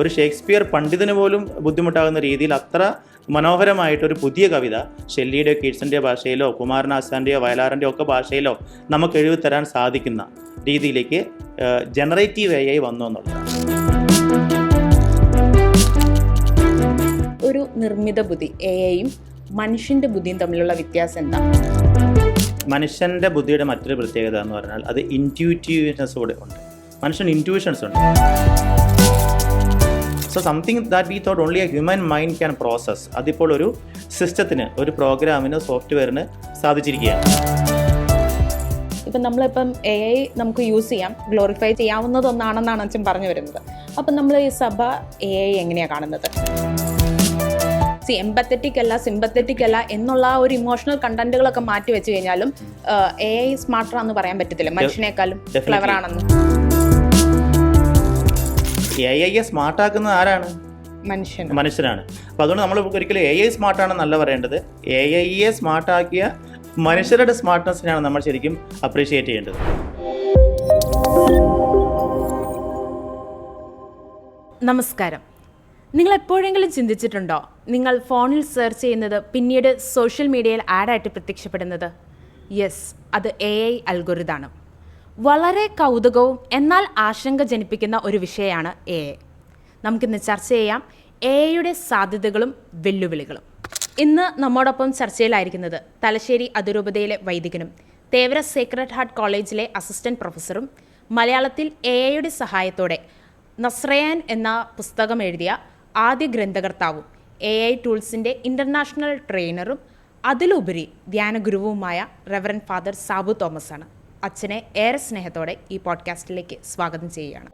ഒരു ഷേക്സ്പിയർ പണ്ഡിതന് പോലും ബുദ്ധിമുട്ടാകുന്ന രീതിയിൽ അത്ര മനോഹരമായിട്ടൊരു പുതിയ കവിത ഷെല്ലിയുടെയോ കീറ്റ്സിൻ്റെ ഭാഷയിലോ കുമാരനാശാൻ്റെയോ വയലാറിൻ്റെയോ ഒക്കെ ഭാഷയിലോ നമുക്ക് എഴുതി തരാൻ സാധിക്കുന്ന രീതിയിലേക്ക് ജനറേറ്റീവ് AI വന്നു എന്നുള്ളതാണ്. ഒരു നിർമ്മിത ബുദ്ധി AIയും മനുഷ്യൻ്റെ ബുദ്ധിയും തമ്മിലുള്ള വ്യത്യാസം എന്താ? മനുഷ്യൻ്റെ ബുദ്ധിയുടെ മറ്റൊരു പ്രത്യേകത എന്ന് പറഞ്ഞാൽ അത് ഇൻറ്റ്യൂറ്റീവ്നെസ് കൂടെ ഉണ്ട്. മനുഷ്യൻ ഇൻറ്റ്യൂഷൻസ് ഉണ്ട്. So something that we thought only A human mind can process, അതിപ്പോൾ ഒരു സിസ്റ്റത്തിന്, ഒരു പ്രോഗ്രാമിന്, സോഫ്റ്റ്വെയറിന് സാധിച്ചിരിക്കുകയാണ്. ഇപ്പം നമ്മളിപ്പം AI നമുക്ക് യൂസ് ചെയ്യാം, ഗ്ലോറിഫൈ ചെയ്യാവുന്നതൊന്നാണെന്നാണ് അച്ഛൻ പറഞ്ഞു വരുന്നത്. അപ്പം നമ്മൾ ഈ സഭ AI എങ്ങനെയാണ് കാണുന്നത്? എംപത്തറ്റിക് അല്ല, സിമ്പത്തറ്റിക് അല്ല എന്നുള്ള ഒരു ഇമോഷണൽ കണ്ടന്റുകളൊക്കെ മാറ്റി വെച്ച് കഴിഞ്ഞാലും AI സ്മാർട്ടറാന്ന് പറയാൻ പറ്റത്തില്ല, മനുഷ്യനേക്കാളും ക്ലെവർ ആണെന്ന്. AI സ്മാർട്ടാക്കുന്നത് ആരാണ്? മനുഷ്യനാണ്. അപ്പോൾ അതുകൊണ്ട് നമ്മൾ ഒരിക്കലും AI സ്മാർട്ടാണെന്നല്ല പറയേണ്ടത്, AI സ്മാർട്ടാക്കിയ മനുഷ്യരുടെ സ്മാർട്ട്നെസ്സിനാണ് നമ്മൾ ശരിക്കും അപ്രീഷിയേറ്റ് ചെയ്യേണ്ടത്. നമസ്കാരം. നിങ്ങൾ എപ്പോഴെങ്കിലും ചിന്തിച്ചിട്ടുണ്ടോ നിങ്ങൾ ഫോണിൽ സെർച്ച് ചെയ്യുന്നത് പിന്നീട് സോഷ്യൽ മീഡിയയിൽ ആഡായിട്ട് പ്രത്യക്ഷപ്പെടുന്നത്? യെസ്, അത് AI അൽഗോരിതാണ്. വളരെ കൗതുകവും എന്നാൽ ആശങ്ക ജനിപ്പിക്കുന്ന ഒരു വിഷയമാണ് AI. നമുക്കിന്ന് ചർച്ച ചെയ്യാം AIയുടെ സാധ്യതകളും വെല്ലുവിളികളും. ഇന്ന് നമ്മോടൊപ്പം ചർച്ചയിലായിരിക്കുന്നത് തലശ്ശേരി അതിരൂപതയിലെ വൈദികനും തേവര സേക്രഡ് ഹാർട്ട് കോളേജിലെ അസിസ്റ്റന്റ് പ്രൊഫസറും മലയാളത്തിൽ AIയുടെ സഹായത്തോടെ നസ്രയാൻ എന്ന പുസ്തകം എഴുതിയ ആദ്യ ഗ്രന്ഥകർത്താവും AI ടൂൾസിൻ്റെ ഇൻ്റർനാഷണൽ ട്രെയിനറും അതിലുപരി ധ്യാനഗുരുവുമായ റെവറൻഡ് ഫാദർ സാബു തോമസ് ആണ്. അച്ഛനെ ഏറെ സ്നേഹത്തോടെ ഈ പോഡ്കാസ്റ്റിലേക്ക് സ്വാഗതം ചെയ്യുകയാണ്.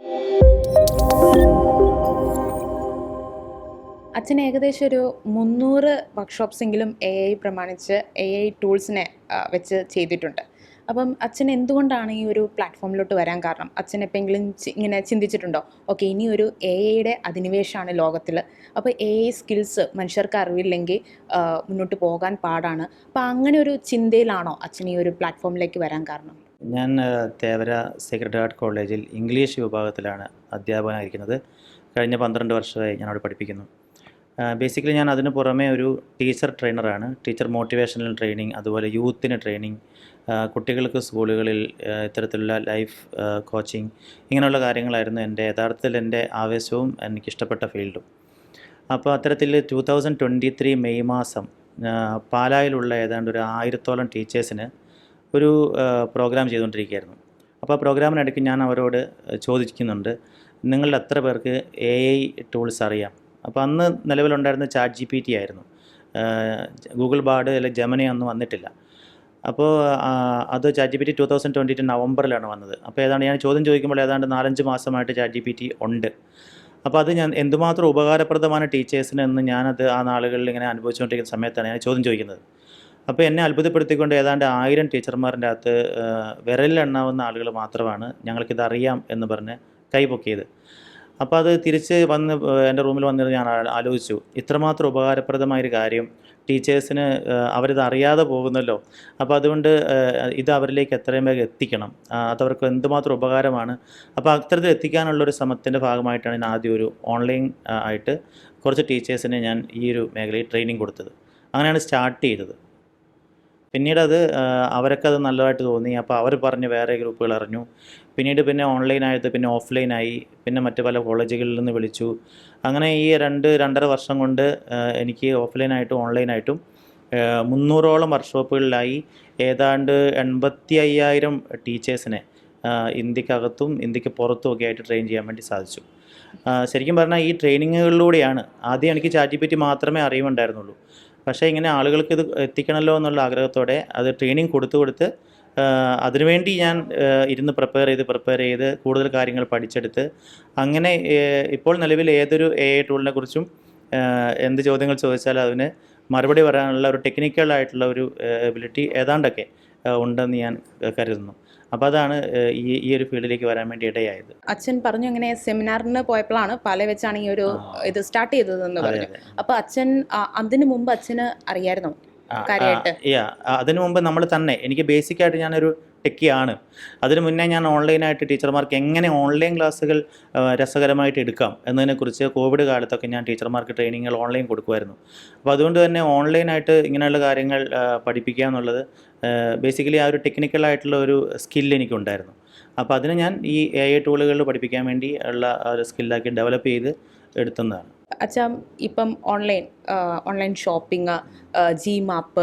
അച്ഛൻ ഏകദേശം ഒരു 300 വർക്ക്ഷോപ്സെങ്കിലും AI പ്രമാണിച്ച് AI ടൂൾസിനെ വെച്ച് ചെയ്തിട്ടുണ്ട്. അപ്പം അച്ഛൻ എന്തുകൊണ്ടാണ് ഈ ഒരു പ്ലാറ്റ്ഫോമിലോട്ട് വരാൻ കാരണം? അച്ഛൻ എപ്പോഴെങ്കിലും ഇങ്ങനെ ചിന്തിച്ചിട്ടുണ്ടോ, ഓക്കെ ഇനി ഒരു AIയുടെ അധിനിവേശമാണ് ലോകത്തിൽ, അപ്പോൾ AI സ്കിൽസ് മനുഷ്യർക്ക് അറിവില്ലെങ്കിൽ മുന്നോട്ട് പോകാൻ പാടാണ്. അപ്പോൾ അങ്ങനെ ഒരു ചിന്തയിലാണോ അച്ഛൻ ഈ ഒരു പ്ലാറ്റ്ഫോമിലേക്ക് വരാൻ കാരണം? ഞാൻ തേവര സേക്രഡ് ഹാർട്ട് കോളേജിൽ ഇംഗ്ലീഷ് വിഭാഗത്തിലാണ് അധ്യാപകനായിരിക്കുന്നത്. കഴിഞ്ഞ 12 വർഷമായി ഞാനവിടെ പഠിപ്പിക്കുന്നു. ബേസിക്കലി ഞാൻ അതിന് പുറമെ ഒരു ടീച്ചർ ട്രെയിനറാണ്. ടീച്ചർ മോട്ടിവേഷണൽ ട്രെയിനിങ്, അതുപോലെ യൂത്തിന് ട്രെയിനിങ്, കുട്ടികൾക്ക് സ്കൂളുകളിൽ ഇത്തരത്തിലുള്ള ലൈഫ് കോച്ചിങ്, ഇങ്ങനെയുള്ള കാര്യങ്ങളായിരുന്നു യഥാർത്ഥത്തിൽ എൻ്റെ ആവേശവും എനിക്കിഷ്ടപ്പെട്ട ഫീൽഡും. അപ്പോൾ അത്തരത്തിൽ 2023 മെയ് മാസം പാലായിലുള്ള ഏതാണ്ട് ഒരു 1000-ഓളം ടീച്ചേഴ്സിന് ഒരു പ്രോഗ്രാം ചെയ്തുകൊണ്ടിരിക്കുകയായിരുന്നു. അപ്പോൾ ആ പ്രോഗ്രാമിനിടയ്ക്ക് ഞാൻ അവരോട് ചോദിക്കുന്നുണ്ട്, നിങ്ങളിൽ എത്ര പേർക്ക് AI ടൂൾസ് അറിയാം? അപ്പോൾ അന്ന് നിലവിലുണ്ടായിരുന്ന ChatGPT ആയിരുന്നു, ഗൂഗിൾ ബാർഡ് അല്ലെങ്കിൽ ജെമിനി ഒന്നും വന്നിട്ടില്ല. അപ്പോൾ അത് ChatGPT 2022 നവംബറിലാണ് വന്നത്. അപ്പോൾ ഏതാണ്ട് ഞാൻ ചോദ്യം ചോദിക്കുമ്പോൾ ഏതാണ്ട് 4-5 മാസമായിട്ട് ChatGPT ഉണ്ട്. അപ്പോൾ അത് ഞാൻ എന്തുമാത്രം ഉപകാരപ്രദമാണ് ടീച്ചേഴ്സിന് എന്ന് ഞാനത് ആ നാളുകളിൽ ഇങ്ങനെ അനുഭവിച്ചുകൊണ്ടിരിക്കുന്ന സമയത്താണ് ഞാൻ ചോദ്യം ചോദിക്കുന്നത്. അപ്പോൾ എന്നെ അത്ഭുതപ്പെടുത്തിക്കൊണ്ട് ഏതാണ്ട് 1000 ടീച്ചർമാരുടെ അകത്ത് വിരലിലെണ്ണാവുന്ന ആളുകൾ മാത്രമാണ് ഞങ്ങൾക്കിതറിയാം എന്ന് പറഞ്ഞ് കൈപൊക്കിയത്. അപ്പോൾ അത് തിരിച്ച് വന്ന് എൻ്റെ റൂമിൽ വന്നിട്ട് ഞാൻ ആലോചിച്ചു, ഇത്രമാത്രം ഉപകാരപ്രദമായൊരു കാര്യം ടീച്ചേഴ്സിന് അവരിത് അറിയാതെ പോകുന്നല്ലോ. അപ്പോൾ അതുകൊണ്ട് ഇത് അവരിലേക്ക് എത്രയും വേഗം എത്തിക്കണം, അതവർക്ക് എന്തുമാത്രം ഉപകാരമാണ്. അപ്പോൾ അത്തരത്തിൽ എത്തിക്കാനുള്ളൊരു ശ്രമത്തിൻ്റെ ഭാഗമായിട്ടാണ് ഞാൻ ആദ്യം ഒരു ഓൺലൈൻ ആയിട്ട് കുറച്ച് ടീച്ചേഴ്സിന് ഞാൻ ഈ ഒരു മേഖലയിൽ ട്രെയിനിങ് കൊടുത്തത്. അങ്ങനെയാണ് സ്റ്റാർട്ട് ചെയ്തത്. പിന്നീട് അവരൊക്കെ അത് നല്ലതായിട്ട് തോന്നി. അപ്പോൾ അവർ പറഞ്ഞ് വേറെ ഗ്രൂപ്പുകൾ അറിഞ്ഞു. പിന്നെ ഓൺലൈനായത്, പിന്നെ ഓഫ്ലൈനായി, പിന്നെ മറ്റ് പല കോളേജുകളിൽ നിന്ന് വിളിച്ചു. അങ്ങനെ ഈ 2-2.5 വർഷം കൊണ്ട് എനിക്ക് ഓഫ്ലൈനായിട്ടും ഓൺലൈനായിട്ടും 300ഓളം വർക്ക്ഷോപ്പുകളിലായി ഏതാണ്ട് 85,000 ടീച്ചേഴ്സിനെ ഇന്ത്യക്കകത്തും ഇന്ത്യക്ക് പുറത്തും ഒക്കെ ആയിട്ട് ട്രെയിൻ ചെയ്യാൻ വേണ്ടി സാധിച്ചു. ശരിക്കും പറഞ്ഞാൽ ഈ ട്രെയിനിങ്ങുകളിലൂടെയാണ് ആദ്യം എനിക്ക് ChatGPT മാത്രമേ അറിയുമുണ്ടായിരുന്നുള്ളൂ. പക്ഷേ ഇങ്ങനെ ആളുകൾക്ക് ഇത് എത്തിക്കണമല്ലോ എന്നുള്ള ആഗ്രഹത്തോടെ അത് ട്രെയിനിങ് കൊടുത്ത് അതിനുവേണ്ടി ഞാൻ ഇരുന്ന് പ്രിപ്പയർ ചെയ്ത് കൂടുതൽ കാര്യങ്ങൾ പഠിച്ചെടുത്ത് അങ്ങനെ ഇപ്പോൾ നിലവിൽ ഏതൊരു AI ടൂളിനെ കുറിച്ചും എന്ത് ചോദ്യങ്ങൾ ചോദിച്ചാലും അതിന് മറുപടി പറയാനുള്ള ഒരു ടെക്നിക്കലായിട്ടുള്ള ഒരു എബിലിറ്റി ഏതാണ്ടൊക്കെ ഉണ്ടെന്ന് ഞാൻ കരുതുന്നു. അപ്പോൾ അതാണ് ഈ ഒരു ഫീൽഡിലേക്ക് വരാൻ വേണ്ടി ഇടയായത്. അച്ഛൻ പറഞ്ഞു അങ്ങനെ സെമിനാറിന് പോയപ്പോഴാണ് പാല വെച്ചാണ് ഈ ഒരു ഇത് സ്റ്റാർട്ട് ചെയ്തതെന്ന് പറഞ്ഞു. അപ്പോൾ അച്ഛൻ അതിനു മുമ്പ് അച്ഛന് അറിയായിരുന്നോ കാര്യമായിട്ട്? അതിനു മുമ്പ് നമ്മൾ തന്നെ, എനിക്ക് ബേസിക്കായിട്ട് ഞാനൊരു ടെക്കിയാണ്. അതിന് മുന്നേ ഞാൻ ഓൺലൈനായിട്ട് ടീച്ചർമാർക്ക് എങ്ങനെ ഓൺലൈൻ ക്ലാസ്സുകൾ രസകരമായിട്ട് എടുക്കാം എന്നതിനെക്കുറിച്ച് കോവിഡ് കാലത്തൊക്കെ ഞാൻ ടീച്ചർമാർക്ക് ട്രെയിനിങ്ങുകൾ ഓൺലൈൻ കൊടുക്കുമായിരുന്നു. അപ്പോൾ അതുകൊണ്ട് തന്നെ ഓൺലൈനായിട്ട് ഇങ്ങനെയുള്ള കാര്യങ്ങൾ പഠിപ്പിക്കുക എന്നുള്ളത് ബേസിക്കലി ആ ഒരു ടെക്നിക്കലായിട്ടുള്ള ഒരു സ്കില്ല് എനിക്കുണ്ടായിരുന്നു. അപ്പോൾ അതിന് ഞാൻ ഈ AI ടൂളുകളിൽ പഠിപ്പിക്കാൻ വേണ്ടി ഉള്ള ഒരു സ്കില്ലാക്കി ഡെവലപ്പ് ചെയ്ത് എടുത്തുന്നതാണ്. അച്ഛാ, ഇപ്പം ഓൺലൈൻ ഷോപ്പിംഗ്, Gmap,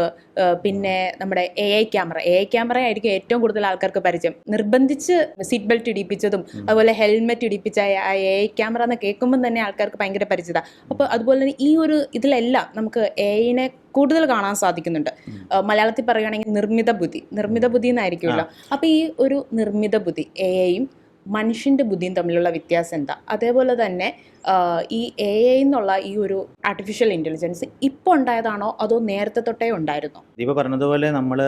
പിന്നെ നമ്മുടെ AI ക്യാമറ ആയിരിക്കും ഏറ്റവും കൂടുതൽ ആൾക്കാർക്ക് പരിചയം. നിർബന്ധിച്ച് സീറ്റ് ബെൽറ്റ് ഇടിപ്പിച്ചതും അതുപോലെ ഹെൽമെറ്റ് ഇടിപ്പിച്ച AI ക്യാമറ എന്ന് കേൾക്കുമ്പം തന്നെ ആൾക്കാർക്ക് ഭയങ്കര പരിചിത. അപ്പോൾ അതുപോലെ തന്നെ ഈ ഒരു ഇതിലെല്ലാം നമുക്ക് AIനെ കൂടുതൽ കാണാൻ സാധിക്കുന്നുണ്ട്. മലയാളത്തിൽ പറയുകയാണെങ്കിൽ നിർമ്മിത ബുദ്ധി എന്നായിരിക്കുമല്ലോ. അപ്പോൾ ഈ ഒരു നിർമ്മിത ബുദ്ധി AIയും മനുഷ്യൻ്റെ ബുദ്ധിയും തമ്മിലുള്ള വ്യത്യാസം എന്താ? അതേപോലെ തന്നെ ഈ AI എന്നുള്ള ഈ ഒരു ആർട്ടിഫിഷ്യൽ ഇൻ്റലിജൻസ് ഇപ്പോൾ ഉണ്ടായതാണോ അതോ നേരത്തെ തൊട്ടേ ഉണ്ടായിരുന്നോ? ദീപ പറഞ്ഞതുപോലെ നമ്മൾ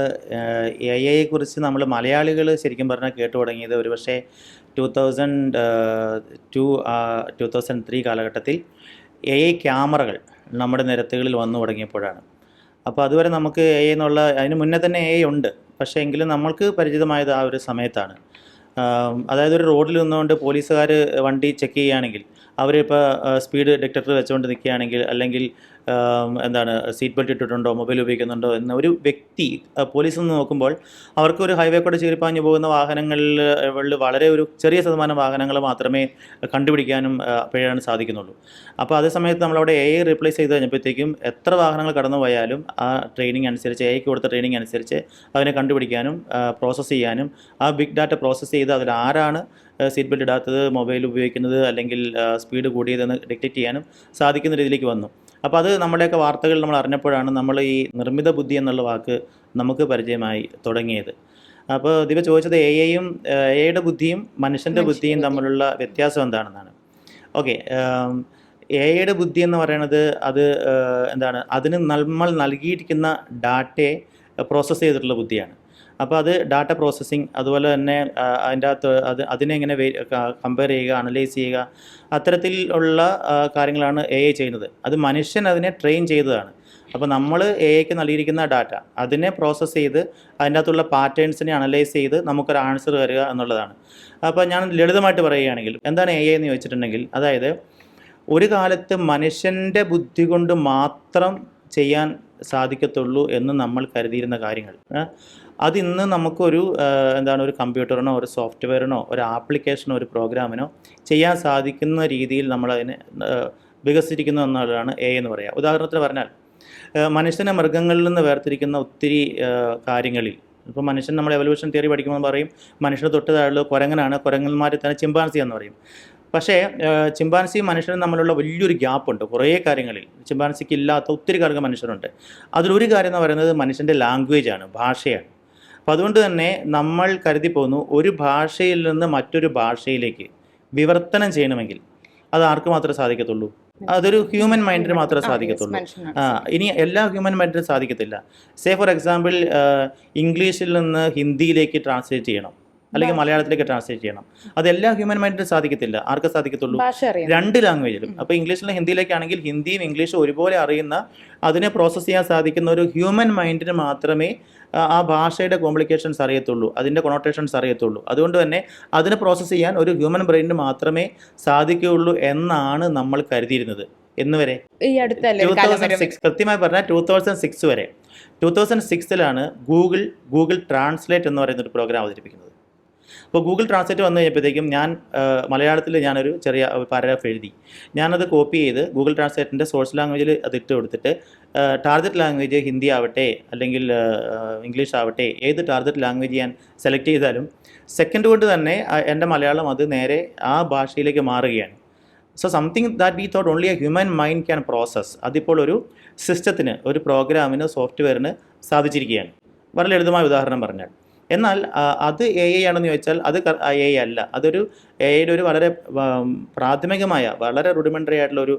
AI കുറിച്ച് നമ്മൾ മലയാളികൾ ശരിക്കും പറഞ്ഞാൽ കേട്ടു തുടങ്ങിയത് ഒരുപക്ഷെ 2003 കാലഘട്ടത്തിൽ AI ക്യാമറകൾ നമ്മുടെ നിരത്തുകളിൽ വന്നു തുടങ്ങിയപ്പോഴാണ്. അപ്പോൾ അതുവരെ നമുക്ക് AI എന്നുള്ള അതിന് മുന്നേ തന്നെ AI ഉണ്ട്, പക്ഷേ എങ്കിലും നമ്മൾക്ക് പരിചിതമായത് ആ ഒരു സമയത്താണ്. അതായത് ഒരു റോഡിൽ നിന്നുകൊണ്ട് പോലീസുകാർ വണ്ടി ചെക്ക് ചെയ്യുകയാണെങ്കിൽ അവരിപ്പോൾ സ്പീഡ് ഡിറ്റക്ടർ വെച്ചുകൊണ്ട് നിൽക്കുകയാണെങ്കിൽ, അല്ലെങ്കിൽ സീറ്റ് ബെൽറ്റ് ഇട്ടിട്ടുണ്ടോ, മൊബൈൽ ഉപയോഗിക്കുന്നുണ്ടോ എന്ന് ഒരു വ്യക്തി പോലീസിൽ നിന്ന് നോക്കുമ്പോൾ അവർക്ക് ഒരു ഹൈവേ കൂടെ ചീറിപ്പാഞ്ഞു പോകുന്ന വാഹനങ്ങളിൽ വളരെ ഒരു ചെറിയ ശതമാനം വാഹനങ്ങൾ മാത്രമേ കണ്ടുപിടിക്കാനും അപ്പോഴാണ് സാധിക്കുന്നുള്ളൂ. അപ്പോൾ അതേ സമയത്ത് നമ്മളവിടെ AI റീപ്ലേസ് ചെയ്ത് കഴിഞ്ഞപ്പോഴത്തേക്കും എത്ര വാഹനങ്ങൾ കടന്നു പോയാലും ആ ട്രെയിനിങ് അനുസരിച്ച്, AIക്ക് കൊടുത്ത ട്രെയിനിങ് അനുസരിച്ച് അതിനെ കണ്ടുപിടിക്കാനും പ്രോസസ്സ് ചെയ്യാനും, ആ ബിഗ് ഡാറ്റ പ്രോസസ്സ് ചെയ്ത് അതിൽ ആരാണ് സീറ്റ് ബെൽറ്റ് ഇടാത്തത്, മൊബൈൽ ഉപയോഗിക്കുന്നത്, അല്ലെങ്കിൽ സ്പീഡ് കൂടിയതെന്ന് ഡിറ്റക്റ്റ് ചെയ്യാനും സാധിക്കുന്ന രീതിയിലേക്ക് വന്നു. അപ്പോൾ അത് നമ്മുടെയൊക്കെ വാർത്തകൾ നമ്മൾ അറിഞ്ഞപ്പോഴാണ് നമ്മൾ ഈ നിർമ്മിത ബുദ്ധി എന്നുള്ള വാക്ക് നമുക്ക് പരിചയമായി തുടങ്ങിയത്. അപ്പോൾ ദീപ ചോദിച്ചത് AIയുടെ ബുദ്ധിയും മനുഷ്യൻ്റെ ബുദ്ധിയും തമ്മിലുള്ള വ്യത്യാസം എന്താണെന്നാണ്. ഓക്കെ, AIയുടെ ബുദ്ധി എന്ന് പറയുന്നത് അത് അതിന് നമ്മൾ നൽകിയിരിക്കുന്ന ഡാറ്റയെ പ്രോസസ്സ് ചെയ്തിട്ടുള്ള ബുദ്ധിയാണ്. അപ്പോൾ അത് ഡാറ്റ പ്രോസസ്സിങ്, അതുപോലെ തന്നെ അതിൻ്റെ അകത്ത് അതിനെ എങ്ങനെ കമ്പയർ ചെയ്യുക, അനലൈസ് ചെയ്യുക, അത്തരത്തിൽ ഉള്ള കാര്യങ്ങളാണ് AI ചെയ്യുന്നത്. അത് മനുഷ്യൻ അതിനെ ട്രെയിൻ ചെയ്തതാണ്. അപ്പോൾ നമ്മൾ AIക്ക് നൽകിയിരിക്കുന്ന ഡാറ്റ അതിനെ പ്രോസസ്സ് ചെയ്ത് അതിൻ്റെ അകത്തുള്ള പാറ്റേൺസിനെ അനലൈസ് ചെയ്ത് നമുക്കൊരു ആൻസർ തരിക എന്നുള്ളതാണ്. അപ്പോൾ ഞാൻ ലളിതമായിട്ട് പറയുകയാണെങ്കിൽ എന്താണ് AI എന്ന് ചോദിച്ചിട്ടുണ്ടെങ്കിൽ, അതായത് ഒരു കാലത്ത് മനുഷ്യൻ്റെ ബുദ്ധി കൊണ്ട് മാത്രം ചെയ്യാൻ സാധിക്കത്തുള്ളൂ എന്ന് നമ്മൾ കരുതിയിരുന്ന കാര്യങ്ങൾ അതിന്ന് നമുക്കൊരു ഒരു കമ്പ്യൂട്ടറിനോ ഒരു സോഫ്റ്റ്വെയറിനോ ഒരു ആപ്ലിക്കേഷനോ ഒരു പ്രോഗ്രാമിനോ ചെയ്യാൻ സാധിക്കുന്ന രീതിയിൽ നമ്മളതിനെ വികസിച്ചിരിക്കുന്നു എന്നുള്ളതാണ് AI എന്ന് പറയുക. ഉദാഹരണത്തിന് പറഞ്ഞാൽ മനുഷ്യനെ മൃഗങ്ങളിൽ നിന്ന് വേർതിരിക്കുന്ന ഒത്തിരി കാര്യങ്ങളിൽ, ഇപ്പോൾ മനുഷ്യൻ നമ്മൾ എവല്യൂഷൻ തിയറി പഠിക്കുമ്പോൾ പറയും മനുഷ്യന് തൊട്ട് താഴെ കുരങ്ങനാണ്, കുരങ്ങന്മാരിൽ തന്നെ ചിമ്പാൻസി എന്ന് പറയും. പക്ഷേ ചിമ്പാൻസിയും മനുഷ്യനും തമ്മിലുള്ള വലിയൊരു ഗ്യാപ്പുണ്ട് കുറേ കാര്യങ്ങളിൽ. ചിമ്പാൻസിക്ക് ഇല്ലാത്ത ഒത്തിരി കാര്യങ്ങൾ മനുഷ്യരുണ്ട്. അതിലൊരു കാര്യം എന്ന് പറയുന്നത് മനുഷ്യൻ്റെ ലാംഗ്വേജാണ്, ഭാഷയാണ്. അപ്പോൾ അതുകൊണ്ട് തന്നെ നമ്മൾ കരുതി പോകുന്നു ഒരു ഭാഷയിൽ നിന്ന് മറ്റൊരു ഭാഷയിലേക്ക് വിവർത്തനം ചെയ്യണമെങ്കിൽ അത് ആർക്ക് മാത്രമേ സാധിക്കത്തുള്ളൂ? അതൊരു ഹ്യൂമൻ മൈൻഡിന് മാത്രമേ സാധിക്കത്തുള്ളൂ. ഇനി എല്ലാ ഹ്യൂമൻ മൈൻഡിനും സാധിക്കത്തില്ല. സേ ഫോർ എക്സാമ്പിൾ ഇംഗ്ലീഷിൽ നിന്ന് ഹിന്ദിയിലേക്ക് ട്രാൻസ്ലേറ്റ് ചെയ്യണം, അല്ലെങ്കിൽ മലയാളത്തിലേക്ക് ട്രാൻസ്ലേറ്റ് ചെയ്യണം. അതെല്ലാ ഹ്യൂമൻ മൈൻഡിനും സാധിക്കത്തില്ല. ആർക്ക് സാധിക്കത്തുള്ളൂ? രണ്ട് ലാംഗ്വേജിലും. അപ്പോൾ ഇംഗ്ലീഷിൽ നിന്ന് ഹിന്ദിയിലേക്കാണെങ്കിൽ ഹിന്ദിയും ഇംഗ്ലീഷും ഒരുപോലെ അറിയുന്ന, അതിനെ പ്രോസസ്സ് ചെയ്യാൻ സാധിക്കുന്ന ഒരു ഹ്യൂമൻ മൈൻഡിന് മാത്രമേ ആ ഭാഷയുടെ കോംപ്ലിക്കേഷൻസ് അറിയത്തുള്ളൂ, അതിൻ്റെ കൊണോട്ടേഷൻസ് അറിയത്തുള്ളൂ. അതുകൊണ്ട് തന്നെ അതിനെ പ്രോസസ്സ് ചെയ്യാൻ ഒരു ഹ്യൂമൻ ബ്രെയിനിന് മാത്രമേ സാധിക്കുകയുള്ളൂ എന്നാണ് നമ്മൾ കരുതിയിരുന്നത്. എന്നുവരെ 2006, കൃത്യമായി പറഞ്ഞാൽ 2006 വരെ. 2006 ഗൂഗിൾ ട്രാൻസ്ലേറ്റ് എന്ന് പറയുന്നൊരു പ്രോഗ്രാം അവതരിപ്പിക്കുന്നത്. അപ്പോൾ ഗൂഗിൾ ട്രാൻസ്ലേറ്റ് വന്നു കഴിഞ്ഞപ്പോഴത്തേക്കും ഞാൻ മലയാളത്തിൽ ഞാനൊരു ചെറിയ പാരഗ്രാഫ് എഴുതി. ഞാനത് കോപ്പി ചെയ്ത് ഗൂഗിൾ ട്രാൻസ്ലേറ്റിൻ്റെ സോഴ്സ് ലാംഗ്വേജിൽ അത് ഇട്ട് കൊടുത്തിട്ട് ടാർഗറ്റ് ലാംഗ്വേജ് ഹിന്ദി ആവട്ടെ അല്ലെങ്കിൽ ഇംഗ്ലീഷ് ആവട്ടെ, ഏത് ടാർഗറ്റ് ലാംഗ്വേജ് ഞാൻ സെലക്ട് ചെയ്താലും സെക്കൻഡ് കൊണ്ട് തന്നെ എൻ്റെ മലയാളം അത് നേരെ ആ ഭാഷയിലേക്ക് മാറുകയാണ്. So something that we thought only A human mind can process, അതിപ്പോൾ ഒരു സിസ്റ്റത്തിന്, ഒരു പ്രോഗ്രാമിന്, സോഫ്റ്റ്വെയറിന് സാധിച്ചിരിക്കുകയാണ്. വളരെ ലളിതമായ ഉദാഹരണം പറഞ്ഞാൽ. എന്നാൽ അത് AI ആണെന്ന് ചോദിച്ചാൽ അത് AI അല്ല. അതൊരു AIയുടെ ഒരു വളരെ പ്രാഥമികമായ, വളരെ റുഡിമെൻ്ററി ആയിട്ടുള്ള ഒരു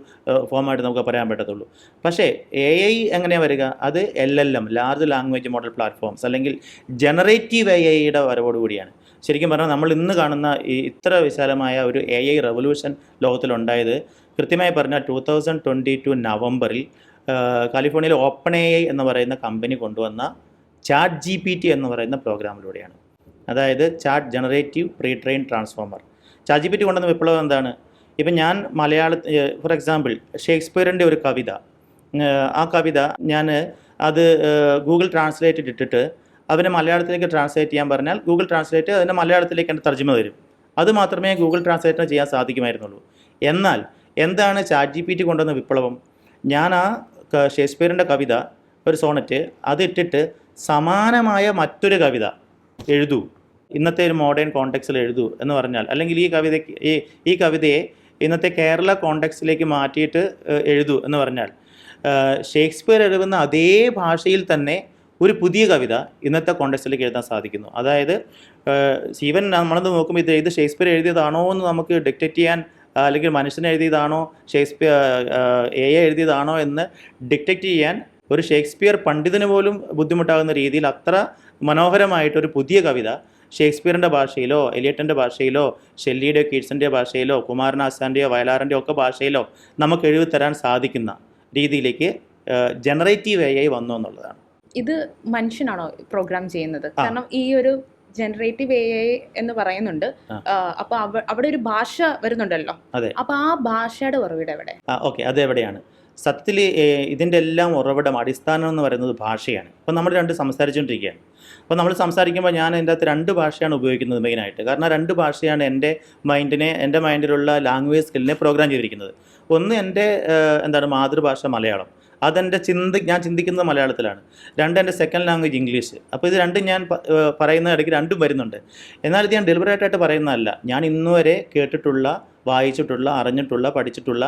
ഫോമായിട്ട് നമുക്ക് പറയാൻ പറ്റത്തുള്ളൂ. പക്ഷേ AI എങ്ങനെയാണ് വരിക? അത് LLM, large language model platforms, അല്ലെങ്കിൽ ജനറേറ്റീവ് AIയുടെ വരവോടുകൂടിയാണ്. ശരിക്കും പറഞ്ഞാൽ നമ്മൾ ഇന്ന് കാണുന്ന ഈ ഇത്ര വിശാലമായ ഒരു AI റെവല്യൂഷൻ ലോകത്തിലുണ്ടായത് കൃത്യമായി പറഞ്ഞാൽ 2022 നവംബറിൽ കാലിഫോർണിയയിലെ ഓപ്പൺ AI എന്ന് പറയുന്ന കമ്പനി കൊണ്ടുവന്ന ChatGPT എന്ന് പറയുന്ന പ്രോഗ്രാമിലൂടെയാണ്. അതായത് chat generative pre train transformer. Chat GPT കൊണ്ടുവന്ന വിപ്ലവം എന്താണ്? ഇപ്പം ഞാൻ ഫോർ എക്സാമ്പിൾ ഷേക്സ്പിയറിൻ്റെ ഒരു കവിത, ആ കവിത ഞാൻ അത് ഗൂഗിൾ ട്രാൻസ്ലേറ്റ് ഇട്ടിട്ട് അവനെ മലയാളത്തിലേക്ക് ട്രാൻസ്ലേറ്റ് ചെയ്യാൻ പറഞ്ഞാൽ ഗൂഗിൾ ട്രാൻസ്ലേറ്റ് അതിൻ്റെ മലയാളത്തിലേക്ക് എൻ്റെ തർജ്ജമ തരും. അത് മാത്രമേ ഗൂഗിൾ ട്രാൻസ്ലേറ്ററിന് ചെയ്യാൻ സാധിക്കുമായിരുന്നുള്ളൂ. എന്നാൽ എന്താണ് ചാറ്റ് GPT കൊണ്ടുവന്ന വിപ്ലവം? ഞാൻ ആ ഷേക്സ്പിയറിൻ്റെ കവിത, ഒരു സോണറ്റ്, അതിട്ടിട്ട് സമാനമായ മറ്റൊരു കവിത എഴുതൂ, ഇന്നത്തെ ഒരു മോഡേൺ കോണ്ടെക്സ്റ്റിൽ എഴുതൂ എന്ന് പറഞ്ഞാൽ, അല്ലെങ്കിൽ ഈ കവിതയെ ഇന്നത്തെ കേരള കോണ്ടെക്സ്റ്റിലേക്ക് മാറ്റിയിട്ട് എഴുതൂ എന്ന് പറഞ്ഞാൽ, ഷേക്സ്പിയർ എഴുതുന്ന അതേ ഭാഷയിൽ തന്നെ ഒരു പുതിയ കവിത ഇന്നത്തെ കോണ്ടെക്സ്റ്റിലേക്ക് എഴുതാൻ സാധിക്കുന്നു. അതായത് ഈവൻ നമ്മളത് നോക്കുമ്പോൾ ഇത് ഷേക്സ്പിയർ എഴുതിയതാണോ എന്ന് നമുക്ക് ഡിക്റ്റേറ്റ് ചെയ്യാൻ, അല്ലെങ്കിൽ മനുഷ്യൻ എഴുതിയതാണോ AI എഴുതിയതാണോ എന്ന് ഡിക്റ്റേറ്റ് ചെയ്യാൻ ഒരു ഷേക്സ്പിയർ പണ്ഡിതന് പോലും ബുദ്ധിമുട്ടാകുന്ന രീതിയിൽ അത്ര മനോഹരമായിട്ടൊരു പുതിയ കവിത ഷേക്സ്പിയറിൻ്റെ ഭാഷയിലോ എലിയട്ടിൻ്റെ ഭാഷയിലോ ഷെല്ലിയുടെയോ കീറ്റ്സിൻ്റെ ഭാഷയിലോ കുമാരനാശാൻ്റെയോ വയലാറിൻ്റെയോ ഒക്കെ ഭാഷയിലോ നമുക്ക് എഴുതി തരാൻ സാധിക്കുന്ന രീതിയിലേക്ക് ജനറേറ്റീവ് AI വന്നു എന്നുള്ളതാണ്. ഇത് മനുഷ്യനാണോ പ്രോഗ്രാം ചെയ്യുന്നത്? കാരണം ഈ ഒരു ജനറേറ്റീവ് AI എന്ന് പറയുന്നുണ്ട്, അപ്പൊ അവിടെ ഒരു ഭാഷ വരുന്നുണ്ടല്ലോ. അതെ. അപ്പൊ ആ ഭാഷയുടെ ഉറവിടം എവിടെ? ഓക്കെ, അതെവിടെയാണ്? സത്യത്തിൽ ഇതിൻ്റെ എല്ലാം ഉറവിടം, അടിസ്ഥാനം എന്ന് പറയുന്നത് ഭാഷയാണ്. അപ്പോൾ നമ്മൾ രണ്ട് സംസാരിച്ചുകൊണ്ടിരിക്കുകയാണ്. അപ്പോൾ നമ്മൾ സംസാരിക്കുമ്പോൾ ഞാൻ എൻ്റെ അകത്ത് രണ്ട് ഭാഷയാണ് ഉപയോഗിക്കുന്നത് മെയിനായിട്ട്. കാരണം രണ്ട് ഭാഷയാണ് എൻ്റെ മൈൻഡിലുള്ള ലാംഗ്വേജ് സ്കില്ലിനെ പ്രോഗ്രാം ചെയ്തിരിക്കുന്നത്. ഒന്ന് എൻ്റെ മാതൃഭാഷ മലയാളം, അതെൻ്റെ ഞാൻ ചിന്തിക്കുന്നത് മലയാളത്തിലാണ്. രണ്ട്, എൻ്റെ സെക്കൻഡ് ലാംഗ്വേജ് ഇംഗ്ലീഷ്. അപ്പോൾ ഇത് രണ്ടും ഞാൻ പറയുന്ന ഇടയ്ക്ക് രണ്ടും വരുന്നുണ്ട്. എന്നാൽ ഇത് ഞാൻ ഡെലിബറേറ്റായിട്ട് പറയുന്നതല്ല. ഞാൻ ഇന്നുവരെ കേട്ടിട്ടുള്ള, വായിച്ചിട്ടുള്ള, അറിഞ്ഞിട്ടുള്ള, പഠിച്ചിട്ടുള്ള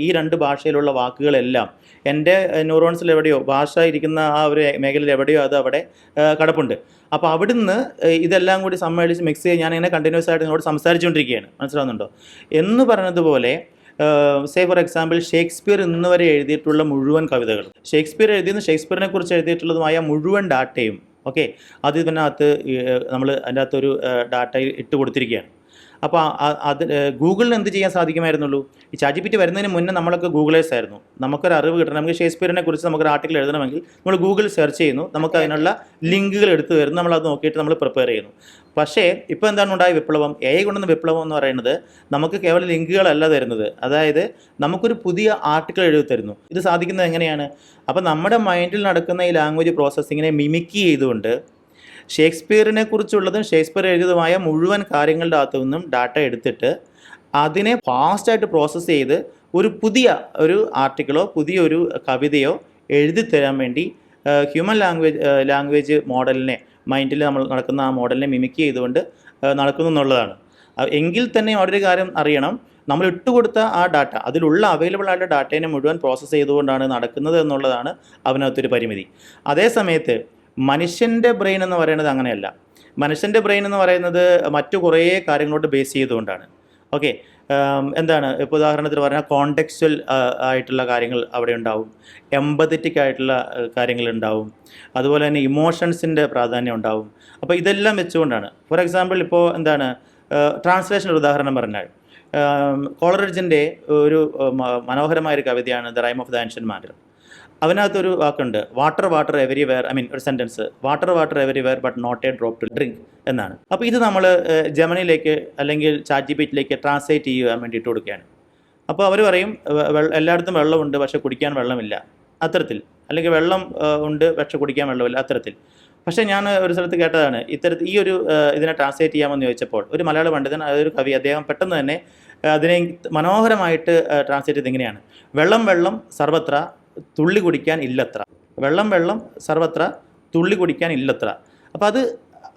ഈ രണ്ട് ഭാഷയിലുള്ള വാക്കുകളെല്ലാം എൻ്റെ ന്യൂറോൺസിൽ എവിടെയോ, ഭാഷ ഇരിക്കുന്ന ആ ഒരു മേഖലയിൽ എവിടെയോ അത് അവിടെ കിടപ്പുണ്ട്. അപ്പോൾ അവിടുന്ന് ഇതെല്ലാം കൂടി സമ്മേളിച്ച് മിക്സ് ചെയ്ത് ഞാനിങ്ങനെ കണ്ടിന്യൂസ് ആയിട്ട് നിങ്ങളോട് സംസാരിച്ചുകൊണ്ടിരിക്കുകയാണ്. മനസ്സിലാവുന്നുണ്ടോ? എന്ന് പറഞ്ഞതുപോലെ ഫോർ എക്സാമ്പിൾ ഷേക്സ്പിയർ ഇന്ന് വരെ എഴുതിയിട്ടുള്ള മുഴുവൻ കവിതകൾ, ഷേക്സ്പിയർ ഷേക്സ്പിയറിനെ കുറിച്ച് എഴുതിയിട്ടുള്ളതുമായ മുഴുവൻ ഡാറ്റയും അത് ഇതിനകത്ത് നമ്മൾ അതിൻ്റെ അകത്തൊരു ഡാറ്റ ഇട്ട് കൊടുത്തിരിക്കുകയാണ്. അപ്പോൾ ഗൂഗിളിന് എന്ത് ചെയ്യാൻ സാധിക്കുമായിരുന്നുള്ളൂ? ഈ ചാറ്റ് GPT വരുന്നതിന് മുന്നേ നമ്മളൊക്കെ ഗൂഗിളേഴ്സ് ആയിരുന്നു. നമുക്കൊരു അറിവ് കിട്ടണമെങ്കിൽ, ഷേക്സ്പിയറിനെ കുറിച്ച് നമുക്കൊരു ആർട്ടിക്കിൾ എഴുതണമെങ്കിൽ നമ്മൾ ഗൂഗിൾ സെർച്ച് ചെയ്യുന്നു, നമുക്ക് അതിനുള്ള ലിങ്കുകൾ എടുത്തു വരുന്നു, നമ്മളത് നോക്കിയിട്ട് നമ്മൾ പ്രിപ്പയർ ചെയ്യുന്നു. പക്ഷേ ഇപ്പോൾ എന്താണ് ഉണ്ടായ വിപ്ലവം? AI കൊണ്ടുവന്ന വിപ്ലവം എന്ന് പറയുന്നത് നമുക്ക് കേവലം ലിങ്കുകളല്ല തരുന്നത്. അതായത് നമുക്കൊരു പുതിയ ആർട്ടിക്കിൾ എഴുതി തരുന്നു. ഇത് സാധിക്കുന്നത് എങ്ങനെയാണ്? അപ്പോൾ നമ്മുടെ മൈൻഡിൽ നടക്കുന്ന ഈ ലാംഗ്വേജ് പ്രോസസ്സിങ്ങിനെ മിമിക്ക് ചെയ്തുകൊണ്ട് ഷേക്സ്പിയറിനെ കുറിച്ചുള്ളതും ഷേക്സ്പിയർ എഴുതിയതുമായ മുഴുവൻ കാര്യങ്ങളുടെ അകത്തു നിന്നും ഡാറ്റ എടുത്തിട്ട് അതിനെ ഫാസ്റ്റായിട്ട് പ്രോസസ്സ് ചെയ്ത് പുതിയ ഒരു ആർട്ടിക്കിളോ പുതിയൊരു കവിതയോ എഴുതി തരാൻ വേണ്ടി ഹ്യൂമൻ ലാംഗ്വേജ് മോഡലിനെ, മൈൻഡിൽ നമ്മൾ നടക്കുന്ന ആ മോഡലിനെ മിമിക്ക് ചെയ്തുകൊണ്ട് നടക്കുന്നു എന്നുള്ളതാണ്. എങ്കിൽ തന്നെ ഒരു കാര്യം അറിയണം, നമ്മൾ ഇട്ടുകൊടുത്ത ആ ഡാറ്റ, അതിലുള്ള അവൈലബിൾ ആയിട്ടുള്ള ഡാറ്റേനെ മുഴുവൻ പ്രോസസ്സ് ചെയ്തുകൊണ്ടാണ് നടക്കുന്നത് എന്നുള്ളതാണ് അതിനകത്തൊരു പരിമിതി. അതേ സമയത്ത് മനുഷ്യൻ്റെ ബ്രെയിൻ എന്ന് പറയുന്നത് അങ്ങനെയല്ല. മനുഷ്യൻ്റെ ബ്രെയിൻ എന്ന് പറയുന്നത് മറ്റു കുറേ കാര്യങ്ങളോട് ബേസ് ചെയ്തുകൊണ്ടാണ്. ഓക്കെ, ഇപ്പോൾ ഉദാഹരണത്തിന് പറഞ്ഞാൽ കോണ്ടെക്സ്ച്വൽ ആയിട്ടുള്ള കാര്യങ്ങൾ അവിടെ ഉണ്ടാവും, എമ്പതറ്റിക് ആയിട്ടുള്ള കാര്യങ്ങൾ ഉണ്ടാവും, അതുപോലെ തന്നെ ഇമോഷൻസിൻ്റെ പ്രാധാന്യം ഉണ്ടാവും. അപ്പോൾ ഇതെല്ലാം വെച്ചുകൊണ്ടാണ്. ഫോർ എക്സാമ്പിൾ ഇപ്പോൾ ട്രാൻസ്ലേഷൻ ഒരു ഉദാഹരണം പറഞ്ഞാൽ, കോളറിഡ്ജിൻ്റെ ഒരു മനോഹരമായൊരു കവിതയാണ് the rime of the ancient man. അതിനകത്തൊരു വാക്കുണ്ട്, വാട്ടർ എവരിവെയർ, ഒരു sentence, water everywhere but not a drop to drink എന്നാണ്. അപ്പോൾ ഇത് നമ്മൾ ജെമിനിയിലേക്ക് അല്ലെങ്കിൽ ചാറ്റ് GPTയിലേക്ക് ട്രാൻസ്ലേറ്റ് ചെയ്യാൻ വേണ്ടിയിട്ട് കൊടുക്കുകയാണ്. അപ്പോൾ അവർ പറയും എല്ലായിടത്തും വെള്ളമുണ്ട് പക്ഷേ കുടിക്കാൻ വെള്ളമില്ല, അത്തരത്തിൽ. അല്ലെങ്കിൽ വെള്ളം ഉണ്ട് പക്ഷേ കുടിക്കാൻ വെള്ളമില്ല, അത്തരത്തിൽ. പക്ഷേ ഞാൻ ഒരു സ്ഥലത്ത് കേട്ടതാണ്, ഇതിനെ ട്രാൻസ്ലേറ്റ് ചെയ്യാമെന്ന് ചോദിച്ചപ്പോൾ ഒരു മലയാള പണ്ഡിതൻ, അതൊരു കവി, അദ്ദേഹം പെട്ടെന്ന് തന്നെ അതിനെ മനോഹരമായിട്ട് ട്രാൻസ്ലേറ്റ് ചെയ്ത് ഇങ്ങനെയാണ്: വെള്ളം സർവത്ര, തുള്ളി കുടിക്കാൻ ഇല്ലത്ര. വെള്ളം സർവത്ര, തുള്ളി കുടിക്കാൻ ഇല്ലത്ര. അപ്പോൾ അത്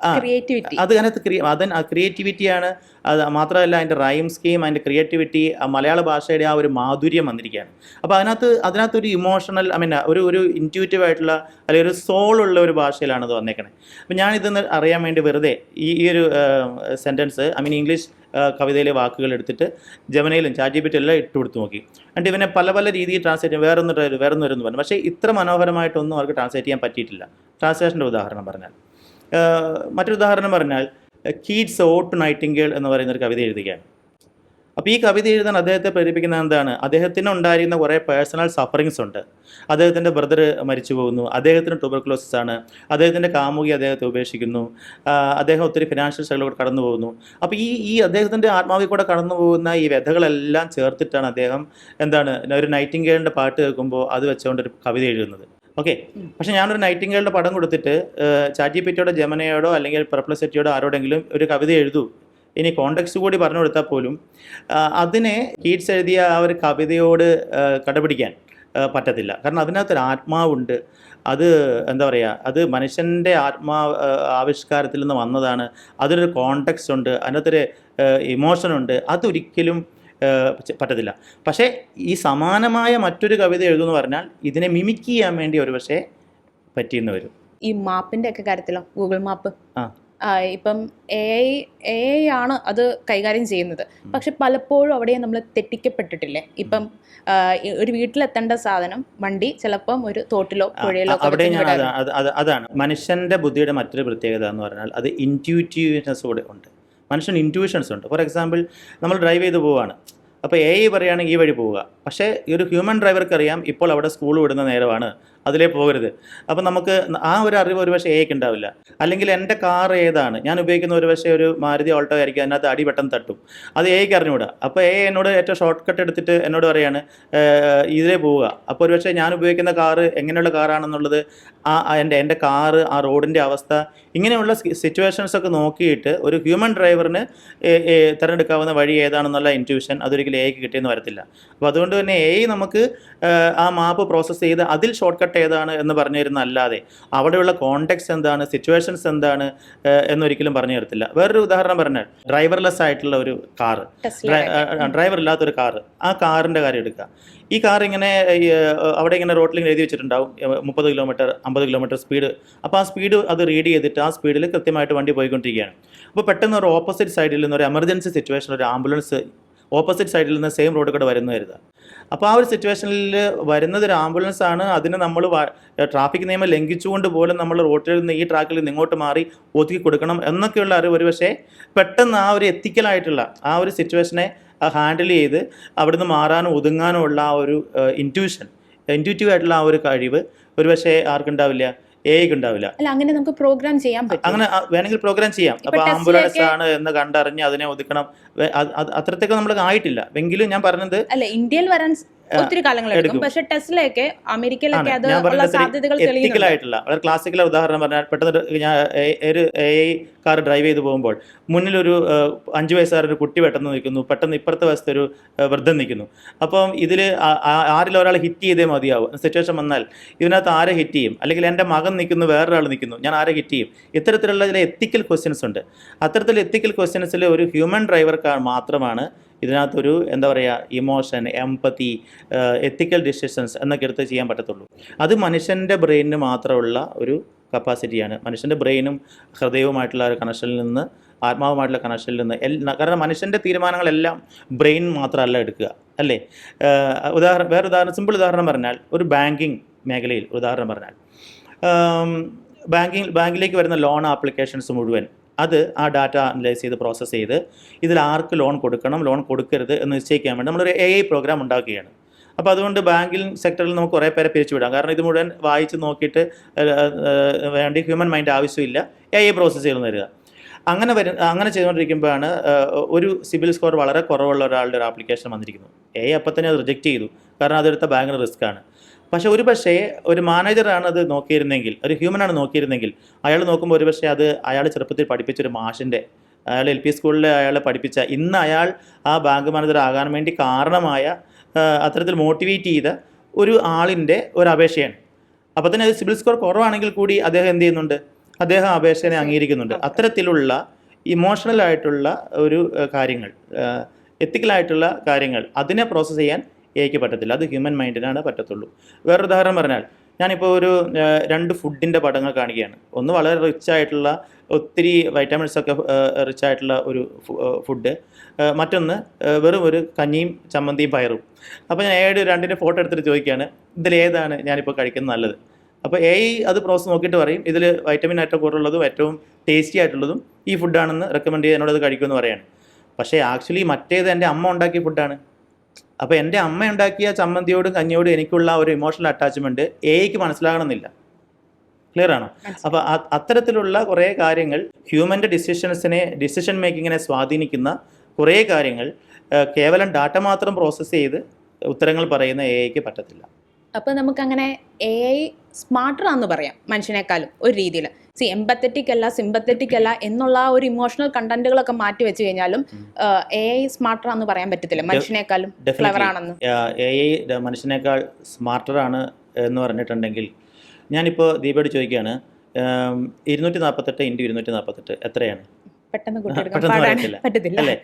ക്രിയേറ്റിവിറ്റിയാണ്. അത് മാത്രമല്ല അതിൻ്റെ റൈം സ്കീം, അതിൻ്റെ ക്രിയേറ്റിവിറ്റി, മലയാള ഭാഷയുടെ ആ ഒരു മാധുര്യം വന്നിരിക്കുകയാണ്. അപ്പോൾ അതിനകത്തൊരു ഇമോഷണൽ, ഒരു ഇൻറ്റ്യൂറ്റീവ് ആയിട്ടുള്ള അല്ലെങ്കിൽ ഒരു സോളുള്ള ഒരു ഭാഷയിലാണ് അത് വന്നേക്കണേ. അപ്പോൾ ഞാനിതൊന്ന് അറിയാൻ വേണ്ടി വെറുതെ ഈ ഒരു സെൻറ്റൻസ് ഇംഗ്ലീഷ് കവിതയിലെ വാക്കുകൾ എടുത്തിട്ട് ജെമിനിയിലും ചാറ്റ് GPT എല്ലാം ഇട്ട് കൊടുത്ത് നോക്കി. എന്നിട്ട് ഇവനെ പല രീതിയിൽ ട്രാൻസ്ലേറ്റ് ചെയ്യാൻ വേറൊന്നു പറഞ്ഞു. പക്ഷേ ഇത്ര മനോഹരമായിട്ടൊന്നും അവർക്ക് ട്രാൻസ്ലേറ്റ് ചെയ്യാൻ പറ്റിയിട്ടില്ല. ട്രാൻസ്ലേഷൻ്റെ ഉദാഹരണം പറഞ്ഞാൽ, മറ്റൊരു ഉദാഹരണം പറഞ്ഞാൽ, കീറ്റ്സ് ഓട്ട് ടു നൈറ്റിംഗേൾ എന്ന് പറയുന്നൊരു കവിത എഴുതുകയാണ്. അപ്പോൾ ഈ കവിത എഴുതാൻ അദ്ദേഹത്തെ പ്രേരിപ്പിക്കുന്ന എന്താണ്? അദ്ദേഹത്തിന് ഉണ്ടായിരുന്ന കുറേ പേഴ്സണൽ സഫറിങ്സ് ഉണ്ട്. അദ്ദേഹത്തിൻ്റെ ബ്രദർ മരിച്ചു പോകുന്നു, അദ്ദേഹത്തിന് ട്യൂബർക്കുലോസിസ് ആണ്, അദ്ദേഹത്തിൻ്റെ കാമുകി അദ്ദേഹത്തെ ഉപേക്ഷിക്കുന്നു, അദ്ദേഹം ഒത്തിരി ഫിനാൻഷ്യൽ സ്ട്രഗിളിലൂടെ കടന്നു പോകുന്നു. അപ്പോൾ ഈ അദ്ദേഹത്തിൻ്റെ ആത്മാവിൽ കൂടെ കടന്നു പോകുന്ന ഈ വ്യഥകളെല്ലാം ചേർത്തിട്ടാണ് അദ്ദേഹം എന്താണ് ഒരു നൈറ്റിംഗേലിൻ്റെ പാട്ട് കേൾക്കുമ്പോൾ അത് വെച്ചുകൊണ്ട് ഒരു കവിത എഴുതുന്നത്. ഓക്കെ. പക്ഷേ ഞാനൊരു നൈറ്റിംഗേലിൻ്റെ പടം കൊടുത്തിട്ട് ചാറ്റ്ജിപിറ്റിയോടോ ജെമിനിയോടോ അല്ലെങ്കിൽ പെർപ്ലക്സിറ്റിയോടോ ആരോടെങ്കിലും ഒരു കവിത എഴുതൂ, ഇനി കോണ്ടെക്സ്റ്റ് കൂടി പറഞ്ഞു കൊടുത്താൽ പോലും അതിനെ കീറ്റ്സ് എഴുതിയ ആ ഒരു കവിതയോട് കടപിടിക്കാൻ പറ്റത്തില്ല. കാരണം അതിനകത്തൊരു ആത്മാവുണ്ട്. അത് എന്താ പറയുക, അത് മനുഷ്യൻ്റെ ആവിഷ്കാരത്തിൽ നിന്ന് വന്നതാണ്. അതിനൊരു കോണ്ടെക്സ്റ്റ് ഉണ്ട്, അതിനകത്തൊരു ഇമോഷനുണ്ട്. അതൊരിക്കലും പറ്റത്തില്ല. പക്ഷേ ഈ സമാനമായ മറ്റൊരു കവിത എഴുതുമെന്ന് പറഞ്ഞാൽ ഇതിനെ മിമിക് ചെയ്യാൻ വേണ്ടി ഒരു പക്ഷേ പറ്റിയെന്ന് വരും. ഈ മാപ്പിൻ്റെ ഒക്കെ കാര്യത്തിലോ, ഗൂഗിൾ മാപ്പ് ആ ഇപ്പം എ ആണ് അത് കൈകാര്യം ചെയ്യുന്നത്. പക്ഷെ പലപ്പോഴും അവിടെ നമ്മൾ തെറ്റിക്കപ്പെട്ടിട്ടില്ലേ? ഇപ്പം ഒരു വീട്ടിലെത്തേണ്ട സാധനം വണ്ടി ചിലപ്പം ഒരു തോട്ടിലോ പുഴയിലോ അവിടെ ഞാൻ അതാണ് മനുഷ്യൻ്റെ ബുദ്ധിയുടെ മറ്റൊരു പ്രത്യേകത എന്ന് പറഞ്ഞാൽ അത് ഇൻറ്റ്യൂറ്റീവ്നെസ് കൂടെ ഉണ്ട്. മനുഷ്യൻ ഇൻറ്റ്യൂഷൻസ് ഉണ്ട്. ഫോർ എക്സാമ്പിൾ, നമ്മൾ ഡ്രൈവ് ചെയ്ത് പോവുകയാണ്. അപ്പോൾ പറയുകയാണെങ്കിൽ ഈ വഴി പോവുക. പക്ഷേ ഈ ഒരു ഹ്യൂമൻ ഡ്രൈവർക്ക് അറിയാം ഇപ്പോൾ അവിടെ സ്കൂൾ വിടുന്ന നേരമാണ്, അതിലേ പോകരുത്. അപ്പോൾ നമുക്ക് ആ ഒരു അറിവ് ഒരു പക്ഷേ എക്ക് ഉണ്ടാവില്ല. അല്ലെങ്കിൽ എൻ്റെ കാർ ഏതാണ്, ഞാൻ ഉപയോഗിക്കുന്ന ഒരു പക്ഷേ ഒരു മാരുതി ഓൾട്ടോ ആയിരിക്കും, അതിനകത്ത് അടി പെട്ടെന്ന് തട്ടും, അത് എക്ക് അറിഞ്ഞുകൂടാ. അപ്പോൾ എന്നോട് ഏറ്റവും ഷോർട്ട് കട്ട് എടുത്തിട്ട് എന്നോട് പറയാണ് ഇതിലേ പോവുക. അപ്പോൾ ഒരു പക്ഷേ ഞാൻ ഉപയോഗിക്കുന്ന കാറ് എങ്ങനെയുള്ള കാറാണെന്നുള്ളത്, എൻ്റെ കാറ്, ആ റോഡിൻ്റെ അവസ്ഥ, ഇങ്ങനെയുള്ള സിറ്റുവേഷൻസൊക്കെ നോക്കിയിട്ട് ഒരു ഹ്യൂമൻ ഡ്രൈവറിന് തിരഞ്ഞെടുക്കാവുന്ന വഴി ഏതാണെന്നുള്ള ഇൻറ്റ്യൂഷൻ അതൊരിക്കലും എക്ക് കിട്ടിയെന്ന് വരത്തില്ല. അപ്പോൾ അതുകൊണ്ട് തന്നെ നമുക്ക് ആ മാപ്പ് പ്രോസസ്സ് ചെയ്ത് അതിൽ ഷോർട്ട് കട്ട് ഏതാണ് എന്ന് പറഞ്ഞു തരുന്നതല്ലാതെ അവിടെയുള്ള കോണ്ടെക്സ്റ്റ് എന്താണ്, സിറ്റുവേഷൻസ് എന്താണ് എന്നൊരിക്കലും പറഞ്ഞു തരത്തില്ല. വേറൊരു ഉദാഹരണം പറഞ്ഞാൽ, ഡ്രൈവർലെസ് ആയിട്ടുള്ള ഒരു കാറ്, ഡ്രൈവർ ഇല്ലാത്തൊരു കാറ്, ആ കാറിൻ്റെ കാര്യം എടുക്കുക. ഈ കാർ ഇങ്ങനെ അവിടെ ഇങ്ങനെ റോട്ടിൽ എഴുതി വെച്ചിട്ടുണ്ടാവും 30 കിലോമീറ്റർ 50 കിലോമീറ്റർ സ്പീഡ്. അപ്പോൾ ആ സ്പീഡ് അത് റീഡ് ചെയ്തിട്ട് ആ സ്പീഡിൽ കൃത്യമായിട്ട് വണ്ടി പോയിക്കൊണ്ടിരിക്കുകയാണ്. അപ്പോൾ പെട്ടെന്ന് ഒരു ഓപ്പോസിറ്റ് സൈഡിൽ നിന്ന് ഒരു എമർജൻസി സിറ്റുവേഷൻ, ഒരു ആംബുലൻസ് ഓപ്പോസിറ്റ് സൈഡിൽ നിന്ന് സെയിം റോഡ് കൂടെ വരുന്നു കരുതുക. അപ്പോൾ ആ ഒരു സിറ്റുവേഷനിൽ വരുന്നത് ഒരു ആംബുലൻസ് ആണ്. അതിന് നമ്മൾ ട്രാഫിക് നിയമം ലംഘിച്ചുകൊണ്ട് പോലും നമ്മൾ റോഡിൽ നിന്ന് ഈ ട്രാക്കിൽ നിന്ന് ഇങ്ങോട്ട് മാറി ഒതുക്കി കൊടുക്കണം എന്നൊക്കെയുള്ള അറിവ് ഒരു പക്ഷേ പെട്ടെന്ന് ആ ഒരു എത്തിക്കലായിട്ടുള്ള ആ ഒരു സിറ്റുവേഷനെ ഹാൻഡിൽ ചെയ്ത് അവിടുന്ന് മാറാനും ഒതുങ്ങാനും ഉള്ള ആ ഒരു ഇൻറ്റ്യൂറ്റീവ് ആയിട്ടുള്ള ആ ഒരു കഴിവ് ഒരു പക്ഷേ ആർക്കുണ്ടാവില്ല, എക്ക് ഉണ്ടാവില്ല. അല്ല, അങ്ങനെ നമുക്ക് പ്രോഗ്രാം ചെയ്യാൻ പറ്റും. അങ്ങനെ വേണമെങ്കിൽ പ്രോഗ്രാം ചെയ്യാം. അപ്പോൾ ആംബുലൻസ് ആണ് എന്ന് കണ്ടറിഞ്ഞ് അതിനെ ഒതുക്കണം, അത്രത്തേക്ക് നമ്മൾ ആയിട്ടില്ല. എങ്കിലും ഞാൻ പറഞ്ഞത് അല്ല, ഇന്ത്യയിൽ വരാൻ ഒത്തിരി കാലങ്ങൾ എടുക്കും. പക്ഷേ ടെസ്ലയൊക്കെ അമേരിക്കയിലൊക്കെ അത് ഉള്ള സാധ്യതകൾ എത്തിക്കലായിട്ടുള്ള വളരെ ക്ലാസിക്കൽ ഉദാഹരണം പറഞ്ഞാൽ, പെട്ടെന്ന് ഞാൻ ഒരു കാർ ഡ്രൈവ് ചെയ്ത് പോകുമ്പോൾ മുന്നിലൊരു 5 വയസ്സുകാരൊരു കുട്ടി പെട്ടെന്ന് നിൽക്കുന്നു, പെട്ടെന്ന് ഇപ്പുറത്തെ വശത്ത് ഒരു വൃദ്ധൻ നിൽക്കുന്നു. അപ്പം ഇതിൽ ആരിൽ ഒരാൾ ഹിറ്റ് ചെയ്തേ മതിയാവും. സിറ്റുവേഷൻ വന്നാൽ ഇതിനകത്ത് ആരെ ഹിറ്റ് ചെയ്യും? അല്ലെങ്കിൽ എൻ്റെ മകൻ നിൽക്കുന്നു, വേറൊരാൾ നിൽക്കുന്നു, ഞാൻ ആരെ ഹിറ്റ് ചെയ്യും? ഇത്തരത്തിലുള്ള ചില എത്തിക്കൽ ക്വസ്റ്റ്യൻസ് ഉണ്ട്. അത്തരത്തിൽ എത്തിക്കൽ ക്വസ്റ്റ്യൻസിൽ ഒരു ഹ്യൂമൻ ഡ്രൈവർക്ക് മാത്രമാണ് ഇതിനകത്തൊരു എന്താ പറയുക, ഇമോഷൻ, എംപതി, എത്തിക്കൽ ഡിസിഷൻസ് എന്നൊക്കെ എടുത്ത് ചെയ്യാൻ പറ്റത്തുള്ളൂ. അത് മനുഷ്യൻ്റെ ബ്രെയിനിന് മാത്രമുള്ള ഒരു കപ്പാസിറ്റിയാണ്. മനുഷ്യൻ്റെ ബ്രെയിനും ഹൃദയവുമായിട്ടുള്ള ഒരു കണക്ഷനിൽ നിന്ന്, ആത്മാവുമായിട്ടുള്ള കണക്ഷനിൽ നിന്ന് കാരണം മനുഷ്യൻ്റെ തീരുമാനങ്ങളെല്ലാം ബ്രെയിൻ മാത്രമല്ല എടുക്കുക, അല്ലേ? വേറെ ഉദാഹരണം, സിമ്പിൾ ഉദാഹരണം പറഞ്ഞാൽ, ഒരു ബാങ്കിങ് മേഖലയിൽ ഉദാഹരണം പറഞ്ഞാൽ, ബാങ്കിലേക്ക് വരുന്ന ലോൺ ആപ്ലിക്കേഷൻസ് മുഴുവൻ അത് ആ ഡാറ്റ അനലൈസ് ചെയ്ത് പ്രോസസ്സ് ചെയ്ത് ഇതിൽ ആർക്ക് ലോൺ കൊടുക്കണം, ലോൺ കൊടുക്കരുത് എന്ന് നിശ്ചയിക്കാൻ വേണ്ടി നമ്മളൊരു AI പ്രോഗ്രാം ഉണ്ടാക്കുകയാണ്. അപ്പോൾ അതുകൊണ്ട് ബാങ്കിങ് സെക്ടറിൽ നമുക്ക് കുറേ പേരെ പിരിച്ചുവിടാം. കാരണം ഇത് മുഴുവൻ വായിച്ച് നോക്കിയിട്ട് വേണ്ടി ഹ്യൂമൻ മൈൻഡ് ആവശ്യമില്ല, AI പ്രോസസ്സ് ചെയ്ത് തരിക. അങ്ങനെ ചെയ്തുകൊണ്ടിരിക്കുമ്പോഴാണ് ഒരു സിബിൽ സ്കോർ വളരെ കുറവുള്ള ഒരാളുടെ ഒരു ആപ്ലിക്കേഷൻ വന്നിരിക്കുന്നു. AI അപ്പം തന്നെ അത് റിജക്റ്റ് ചെയ്തു, കാരണം അതെടുത്ത ബാങ്കിന് റിസ്ക് ആണ്. പക്ഷേ ഒരു മാനേജറാണ് അത് നോക്കിയിരുന്നെങ്കിൽ, ഒരു ഹ്യൂമനാണ് നോക്കിയിരുന്നെങ്കിൽ, അയാൾ നോക്കുമ്പോൾ ഒരു പക്ഷേ അത് അയാൾ ചെറുപ്പത്തിൽ പഠിപ്പിച്ചൊരു മാഷിൻ്റെ, അയാൾ LP സ്കൂളിൽ അയാളെ പഠിപ്പിച്ച, ഇന്ന് അയാൾ ആ ബാങ്ക് മാനേജർ ആകാൻ വേണ്ടി കാരണമായ, അത്തരത്തിൽ മോട്ടിവേറ്റ് ചെയ്ത ഒരു ആളിൻ്റെ ഒരു അപേക്ഷയാണ്. അപ്പോൾ തന്നെ അത് സിബിൽ സ്കോർ കുറവാണെങ്കിൽ കൂടി അദ്ദേഹം എന്ത് ചെയ്യുന്നുണ്ട്? അദ്ദേഹം അപേക്ഷനെ അംഗീകരിക്കുന്നുണ്ട്. അത്തരത്തിലുള്ള ഇമോഷണലായിട്ടുള്ള ഒരു കാര്യങ്ങൾ, എത്തിക്കലായിട്ടുള്ള കാര്യങ്ങൾ, അതിനെ പ്രോസസ്സ് ചെയ്യാൻ എക്ക് പറ്റത്തില്ല. അത് ഹ്യൂമൻ മൈൻഡിനാണ് പറ്റത്തുള്ളൂ. വേറൊരു ഉദാഹരണം പറഞ്ഞാൽ, ഞാനിപ്പോൾ ഒരു 2 ഫുഡിൻ്റെ പടങ്ങൾ കാണിക്കുകയാണ്. ഒന്ന് വളരെ റിച്ച് ആയിട്ടുള്ള, ഒത്തിരി വൈറ്റമിൻസ് ഒക്കെ റിച്ച് ആയിട്ടുള്ള ഒരു ഫുഡ്, മറ്റൊന്ന് വെറും ഒരു കഞ്ഞിയും ചമ്മന്തിയും പയറും. അപ്പോൾ ഞാൻ രണ്ടിൻ്റെ ഫോട്ടോ എടുത്തിട്ട് ചോദിക്കുകയാണ്, ഇതിലേതാണ് ഞാനിപ്പോൾ കഴിക്കുന്നത് നല്ലത്? അപ്പോൾ അത് പ്രോസസ്സ് നോക്കിയിട്ട് പറയും, ഇതിൽ വൈറ്റമിൻ ഏറ്റവും കൂടുതലുള്ളതും ഏറ്റവും ടേസ്റ്റി ആയിട്ടുള്ളതും ഈ ഫുഡാണെന്ന് റെക്കമെൻഡ് ചെയ്ത് എന്നോട് അത് കഴിക്കുമെന്ന് പറയാണ്. പക്ഷേ ആക്ച്വലി മറ്റേത് എൻ്റെ അമ്മ ഉണ്ടാക്കിയ ഫുഡാണ്. അപ്പോൾ എൻ്റെ അമ്മ ഉണ്ടാക്കിയ ചമ്മന്തിയോടും കഞ്ഞിയോടും എനിക്കുള്ള ഒരു ഇമോഷണൽ അറ്റാച്ച്മെൻറ്റ് എയ്ക്ക് മനസ്സിലാകണമെന്നില്ല. ക്ലിയർ ആണോ? അപ്പോൾ അത്തരത്തിലുള്ള കുറേ കാര്യങ്ങൾ ഹ്യൂമൻ്റെ ഡിസിഷൻ മേക്കിങ്ങിനെ സ്വാധീനിക്കുന്ന കുറേ കാര്യങ്ങൾ കേവലം ഡാറ്റ മാത്രം പ്രോസസ്സ് ചെയ്ത് ഉത്തരങ്ങൾ പറയുന്ന എഐക്ക് പറ്റത്തില്ല. അപ്പോൾ നമുക്കങ്ങനെ എ ഐ സ്മാർട്ടറാന്ന് പറയാം മനുഷ്യനേക്കാളും ഒരു രീതിയിൽ. എംപത്തറ്റിക് അല്ല സിമ്പത്തറ്റിക് അല്ല എന്നുള്ള ആ ഒരു ഇമോഷണൽ കണ്ടന്റുകളൊക്കെ മാറ്റി വെച്ച് കഴിഞ്ഞാലും എ ഐ സ്മാർട്ടറാന്ന് പറയാൻ പറ്റത്തില്ല, മനുഷ്യനേക്കാളും ക്ലെവർ ആണെന്ന്. എ ഐ മനുഷ്യനേക്കാൾ സ്മാർട്ടറാണ് എന്ന് പറഞ്ഞിട്ടുണ്ടെങ്കിൽ ഞാനിപ്പോൾ ദീപയോട് ചോദിക്കുകയാണ്, 248 × 248 എത്രയാണ്? പെട്ടെന്ന് പറ്റത്തില്ല അല്ലേ?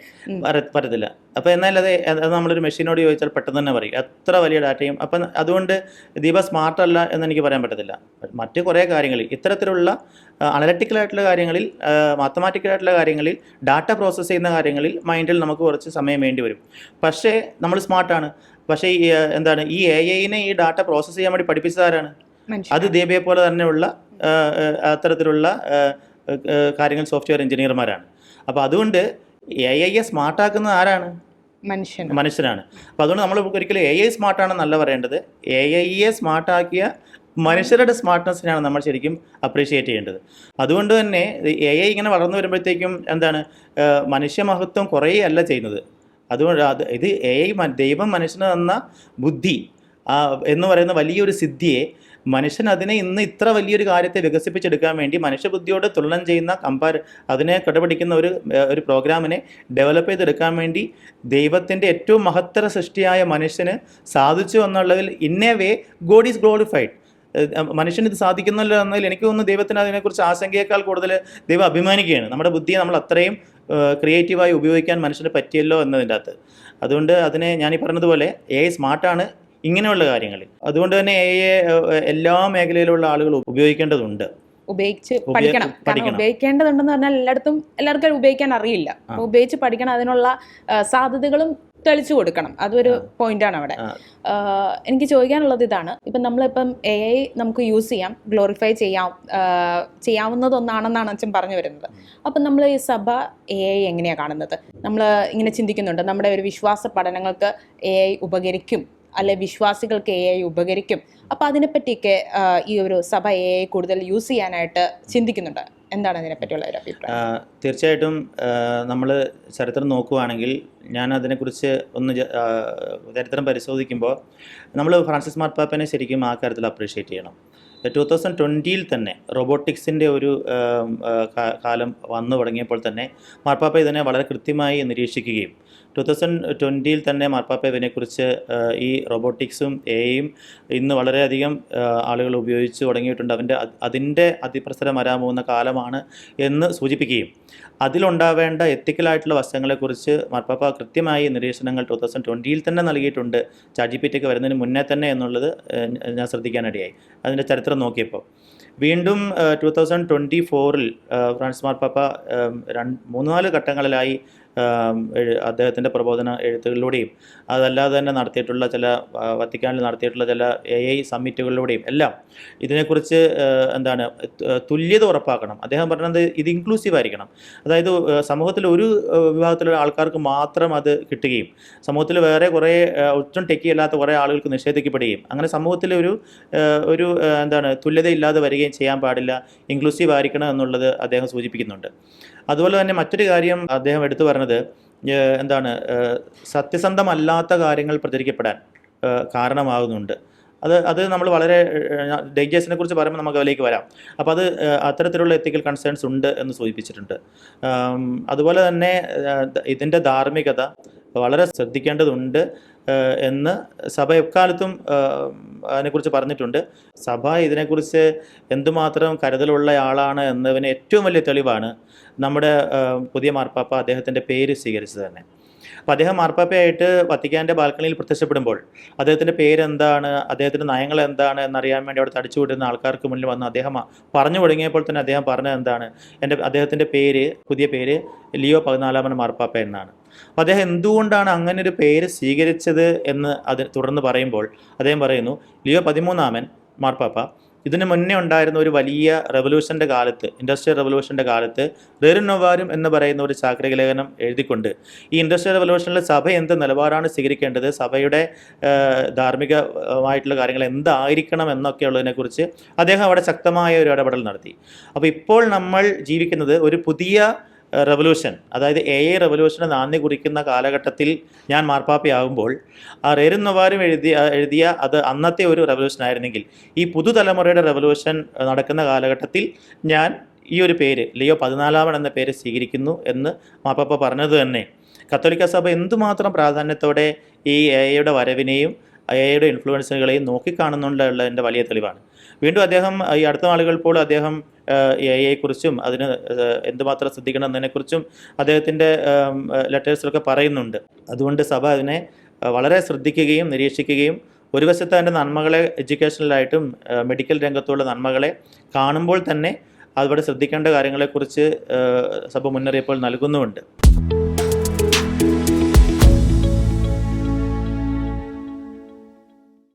പറ്റത്തില്ല. അപ്പോൾ എന്നാൽ അത് നമ്മളൊരു മെഷീനോട് ചോദിച്ചാൽ പെട്ടെന്ന് തന്നെ പറയും, എത്ര വലിയ ഡാറ്റയും. അപ്പം അതുകൊണ്ട് ദീപ സ്മാർട്ട് അല്ല എന്ന് എനിക്ക് പറയാൻ പറ്റത്തില്ല. മറ്റ് കുറേ കാര്യങ്ങളിൽ, ഇത്തരത്തിലുള്ള അനലറ്റിക്കലായിട്ടുള്ള കാര്യങ്ങളിൽ, മാത്തമാറ്റിക്കലായിട്ടുള്ള കാര്യങ്ങളിൽ, ഡാറ്റ പ്രോസസ്സ് ചെയ്യുന്ന കാര്യങ്ങളിൽ മൈൻഡിൽ നമുക്ക് കുറച്ച് സമയം വേണ്ടി വരും. പക്ഷേ നമ്മൾ സ്മാർട്ടാണ്. പക്ഷേ എന്താണ്, ഈ എ ഐനെ ഈ ഡാറ്റ പ്രോസസ്സ് ചെയ്യാൻ വേണ്ടി പഠിപ്പിച്ചതാരാണ്? അത് ദീപയെ പോലെ തന്നെയുള്ള അത്തരത്തിലുള്ള കാര്യങ്ങൾ സോഫ്റ്റ്വെയർ എഞ്ചിനീയർമാരാണ്. അപ്പോൾ അതുകൊണ്ട് എ ഐയെ സ്മാർട്ടാക്കുന്നത് ആരാണ്? മനുഷ്യനാണ്. അപ്പോൾ അതുകൊണ്ട് നമ്മൾ ഒരിക്കലും എ ഐ സ്മാർട്ടാണെന്നല്ല പറയേണ്ടത്, എ ഐയെ സ്മാർട്ടാക്കിയ മനുഷ്യരുടെ സ്മാർട്ട്നെസ്സിനാണ് നമ്മൾ ശരിക്കും അപ്രീഷിയേറ്റ് ചെയ്യേണ്ടത്. അതുകൊണ്ട് തന്നെ എ ഐ ഇങ്ങനെ വളർന്നു വരുമ്പോഴത്തേക്കും എന്താണ്, മനുഷ്യമഹത്വം കുറേയല്ല ചെയ്യുന്നത്. അതുകൊണ്ട് ഇത് എ ഐ ദൈവം മനുഷ്യന് തന്ന ബുദ്ധി എന്ന് പറയുന്ന വലിയൊരു സിദ്ധിയെ മനുഷ്യൻ അതിനെ ഇന്ന് ഇത്ര വലിയൊരു കാര്യത്തെ വികസിപ്പിച്ചെടുക്കാൻ വേണ്ടി മനുഷ്യബുദ്ധിയോട് തുലനം ചെയ്യുന്ന അതിനെ കടപിടിക്കുന്ന ഒരു പ്രോഗ്രാമിനെ ഡെവലപ്പ് ചെയ്തെടുക്കാൻ വേണ്ടി ദൈവത്തിൻ്റെ ഏറ്റവും മഹത്തര സൃഷ്ടിയായ മനുഷ്യന് സാധിച്ചു എന്നുള്ളതിൽ in a way God is glorified. മനുഷ്യന് ഇത് സാധിക്കുന്നല്ലോ എന്നതിൽ എനിക്ക് തോന്നുന്നു ദൈവത്തിന് അതിനെക്കുറിച്ച് ആശങ്കയേക്കാൾ കൂടുതൽ ദൈവം അഭിമാനിക്കുകയാണ്. നമ്മുടെ ബുദ്ധിയെ നമ്മൾ അത്രയും ക്രിയേറ്റീവായി ഉപയോഗിക്കാൻ മനുഷ്യന് പറ്റിയല്ലോ എന്നതിൻ്റെ അകത്ത്. അതുകൊണ്ട് അതിനെ ഞാനീ പറഞ്ഞതുപോലെ എ ഐ സ്മാർട്ടാണ് ഇങ്ങനെയുള്ള കാര്യങ്ങളിൽ. അതുകൊണ്ട് തന്നെ എ ഐ എല്ലാ മേഖലയിലുള്ള ആളുകൾ ഉപയോഗിക്കേണ്ടതുണ്ട്, പഠിക്കണം. ഉപയോഗിക്കേണ്ടതുണ്ടെന്ന് പറഞ്ഞാൽ എല്ലാവർക്കും ഉപയോഗിക്കാൻ അറിയില്ല. ഉപയോഗിച്ച് പഠിക്കണം, അതിനുള്ള സാധ്യതകളും തെളിച്ചു കൊടുക്കണം. അതൊരു പോയിന്റാണ് അവിടെ. എനിക്ക് ചോദിക്കാനുള്ളത് ഇതാണ്, ഇപ്പം നമ്മളിപ്പം എ ഐ നമുക്ക് യൂസ് ചെയ്യാം, ഗ്ലോറിഫൈ ചെയ്യാവുന്നതൊന്നാണെന്നാണ് അച്ഛൻ പറഞ്ഞു വരുന്നത്. അപ്പം നമ്മൾ ഈ സഭ എ ഐ എങ്ങനെയാണ് കാണുന്നത്? നമ്മൾ ഇങ്ങനെ ചിന്തിക്കുന്നുണ്ട്, നമ്മുടെ ഒരു വിശ്വാസ പഠനങ്ങൾക്ക് എ ഐ ഉപകരിക്കും, അല്ലെ വിശ്വാസികൾക്ക് എ ഐ ഉപകരിക്കും. അപ്പോൾ അതിനെപ്പറ്റിയൊക്കെ ഈ ഒരു സഭ എ ഐ കൂടുതൽ യൂസ് ചെയ്യാനായിട്ട് ചിന്തിക്കുന്നുണ്ട്. എന്താണ് അതിനെപ്പറ്റിയുള്ള ഒരു അഭിപ്രായം? തീർച്ചയായിട്ടും നമ്മൾ ചരിത്രം നോക്കുകയാണെങ്കിൽ, ഞാൻ അതിനെക്കുറിച്ച് ചരിത്രം പരിശോധിക്കുമ്പോൾ നമ്മൾ ഫ്രാൻസിസ് മാർപ്പാപ്പനെ ശരിക്കും ആ കാര്യത്തിൽ അപ്രീഷിയേറ്റ് ചെയ്യണം. 2020 തന്നെ റോബോട്ടിക്സിൻ്റെ ഒരു കാലം വന്നു തുടങ്ങിയപ്പോൾ തന്നെ മാർപ്പാപ്പ ഇതിനെ വളരെ കൃത്യമായി നിരീക്ഷിക്കുകയും 2020 തന്നെ മാർപ്പാപ്പ ഇതിനെക്കുറിച്ച് ഈ റോബോട്ടിക്സും എയും ഇന്ന് വളരെയധികം ആളുകൾ ഉപയോഗിച്ച് തുടങ്ങിയിട്ടുണ്ട്, അതിൻ്റെ അതിപ്രസരം വരാൻ പോകുന്ന കാലമാണ് എന്ന് സൂചിപ്പിക്കുകയും അതിലുണ്ടാവേണ്ട എത്തിക്കലായിട്ടുള്ള വശങ്ങളെക്കുറിച്ച് മാർപ്പാപ്പ കൃത്യമായി നിരീക്ഷണങ്ങൾ 2020 തന്നെ നൽകിയിട്ടുണ്ട്, ChatGPT വരുന്നതിന് മുന്നേ തന്നെ എന്നുള്ളത് ഞാൻ ശ്രദ്ധിക്കാനിടയായി അതിൻ്റെ ചരിത്രം നോക്കിയപ്പോൾ. വീണ്ടും 2024 ഫ്രാൻസിസ് മാർപ്പാപ്പ 3-4 ഘട്ടങ്ങളിലായി അദ്ദേഹത്തിൻ്റെ പ്രബോധന എഴുത്തുകളിലൂടെയും അതല്ലാതെ തന്നെ നടത്തിയിട്ടുള്ള ചില വത്തിക്കാനിൽ നടത്തിയിട്ടുള്ള ചില AI സമ്മിറ്റുകളിലൂടെയും എല്ലാം ഇതിനെക്കുറിച്ച് തുല്യത ഉറപ്പാക്കണം. അദ്ദേഹം പറഞ്ഞത് ഇത് ഇൻക്ലൂസീവ് ആയിരിക്കണം. അതായത് സമൂഹത്തിൽ ഒരു വിഭാഗത്തിലുള്ള ആൾക്കാർക്ക് മാത്രം അത് കിട്ടുകയും സമൂഹത്തിൽ വേറെ കുറേ ഒട്ടും ടെക്കിയല്ലാത്ത കുറേ ആളുകൾക്ക് നിഷേധിക്കപ്പെടുകയും അങ്ങനെ സമൂഹത്തിൽ ഒരു തുല്യതയില്ലാതെ വരികയും ചെയ്യാൻ പാടില്ല, ഇൻക്ലൂസീവ് ആയിരിക്കണം എന്നുള്ളത് അദ്ദേഹം സൂചിപ്പിക്കുന്നുണ്ട്. അതുപോലെ തന്നെ മറ്റൊരു കാര്യം അദ്ദേഹം എടുത്തു പറഞ്ഞത് സത്യസന്ധമല്ലാത്ത കാര്യങ്ങൾ പ്രചരിക്കപ്പെടാൻ കാരണമാകുന്നുണ്ട്. അത് നമ്മൾ വളരെ ഡേഞ്ചേഴ്സിനെ കുറിച്ച് പറയുമ്പോൾ നമുക്ക് അതിലേക്ക് വരാം. അപ്പോൾ അത് അത്തരത്തിലുള്ള എത്തിക്കൽ കൺസേൺസ് ഉണ്ട് എന്ന് സൂചിപ്പിച്ചിട്ടുണ്ട്. അതുപോലെ തന്നെ ഇതിൻ്റെ ധാർമ്മികത വളരെ ശ്രദ്ധിക്കേണ്ടതുണ്ട് എന്ന് സഭ എക്കാലത്തും അതിനെക്കുറിച്ച് പറഞ്ഞിട്ടുണ്ട്. സഭ ഇതിനെക്കുറിച്ച് എന്തുമാത്രം കരുതലുള്ള ആളാണ് എന്നതിന് ഏറ്റവും വലിയ തെളിവാണ് നമ്മുടെ പുതിയ മാർപ്പാപ്പ അദ്ദേഹത്തിൻ്റെ പേര് സ്വീകരിച്ചത് തന്നെ. അപ്പോൾ അദ്ദേഹം മാർപ്പാപ്പയായിട്ട് വത്തിക്കാൻ്റെ ബാൽക്കണിയിൽ പ്രത്യക്ഷപ്പെടുമ്പോൾ അദ്ദേഹത്തിൻ്റെ പേരെന്താണ്, അദ്ദേഹത്തിൻ്റെ നയങ്ങൾ എന്താണ് എന്നറിയാൻ വേണ്ടി അവിടെ തടിച്ചുകൂട്ടുന്ന ആൾക്കാർക്ക് മുന്നിൽ വന്ന് അദ്ദേഹം പറഞ്ഞു തുടങ്ങിയപ്പോൾ തന്നെ അദ്ദേഹം പറഞ്ഞത് എന്താണ്, അദ്ദേഹത്തിൻ്റെ പുതിയ പേര് ലിയോ 14 മാർപ്പാപ്പ എന്നാണ്. അപ്പോൾ അദ്ദേഹം എന്തുകൊണ്ടാണ് അങ്ങനെ ഒരു പേര് സ്വീകരിച്ചത് എന്ന് തുടർന്ന് പറയുമ്പോൾ അദ്ദേഹം പറയുന്നു, ലിയോ 13 മാർപ്പാപ്പ ഇതിന് മുന്നേ ഉണ്ടായിരുന്ന ഒരു വലിയ റെവല്യൂഷൻ്റെ കാലത്ത്, ഇൻഡസ്ട്രിയൽ റെവല്യൂഷൻ്റെ കാലത്ത് റെറിൻ നൊവാരും എന്ന് പറയുന്ന ഒരു ചാക്രിക ലേഖനം എഴുതിക്കൊണ്ട് ഈ ഇൻഡസ്ട്രിയൽ റെവല്യൂഷനിൽ സഭ എന്ത് നിലപാടാണ് സ്വീകരിക്കേണ്ടത്, സഭയുടെ ധാർമ്മികമായിട്ടുള്ള കാര്യങ്ങൾ എന്തായിരിക്കണം എന്നൊക്കെയുള്ളതിനെക്കുറിച്ച് അദ്ദേഹം അവിടെ ശക്തമായ ഒരു ഇടപെടൽ നടത്തി. അപ്പോൾ ഇപ്പോൾ നമ്മൾ ജീവിക്കുന്നത് ഒരു പുതിയ റെവല്യൂഷൻ, അതായത് AI റെവല്യൂഷന് നാന്ദി കുറിക്കുന്ന കാലഘട്ടത്തിൽ ഞാൻ മാർപ്പാപ്പയാകുമ്പോൾ ആ റെറിൻ നൊവാരും എഴുതിയ അത് അന്നത്തെ ഒരു റെവല്യൂഷൻ ആയിരുന്നെങ്കിൽ ഈ പുതുതലമുറയുടെ റെവല്യൂഷൻ നടക്കുന്ന കാലഘട്ടത്തിൽ ഞാൻ ഈ ഒരു പേര് ലിയോ 14 എന്ന പേര് സ്വീകരിക്കുന്നു എന്ന് മാർപ്പാപ്പ പറഞ്ഞത് തന്നെ കത്തോലിക്ക സഭ എന്തുമാത്രം പ്രാധാന്യത്തോടെ ഈ AI വരവിനെയും AI ഇൻഫ്ലുവൻസുകളെയും നോക്കിക്കാണുന്നുള്ളതിൻ്റെ വലിയ തെളിവാണ്. വീണ്ടും അദ്ദേഹം ഈ അടുത്ത നാളുകൾ പോലും അദ്ദേഹം AI-യെക്കുറിച്ചും അതിന് എന്തുമാത്രം ശ്രദ്ധിക്കണം എന്നതിനെക്കുറിച്ചും അദ്ദേഹത്തിൻ്റെ ലെറ്റേഴ്സിലൊക്കെ പറയുന്നുണ്ട്. അതുകൊണ്ട് സഭ അതിനെ വളരെ ശ്രദ്ധിക്കുകയും നിരീക്ഷിക്കുകയും ഒരു വശത്ത് അതിൻ്റെ നന്മകളെ എഡ്യൂക്കേഷണലായിട്ടും മെഡിക്കൽ രംഗത്തുള്ള നന്മകളെ കാണുമ്പോൾ തന്നെ അവിടെ ശ്രദ്ധിക്കേണ്ട കാര്യങ്ങളെക്കുറിച്ച് സഭ മുന്നറിയിപ്പുകൾ നൽകുന്നുമുണ്ട്.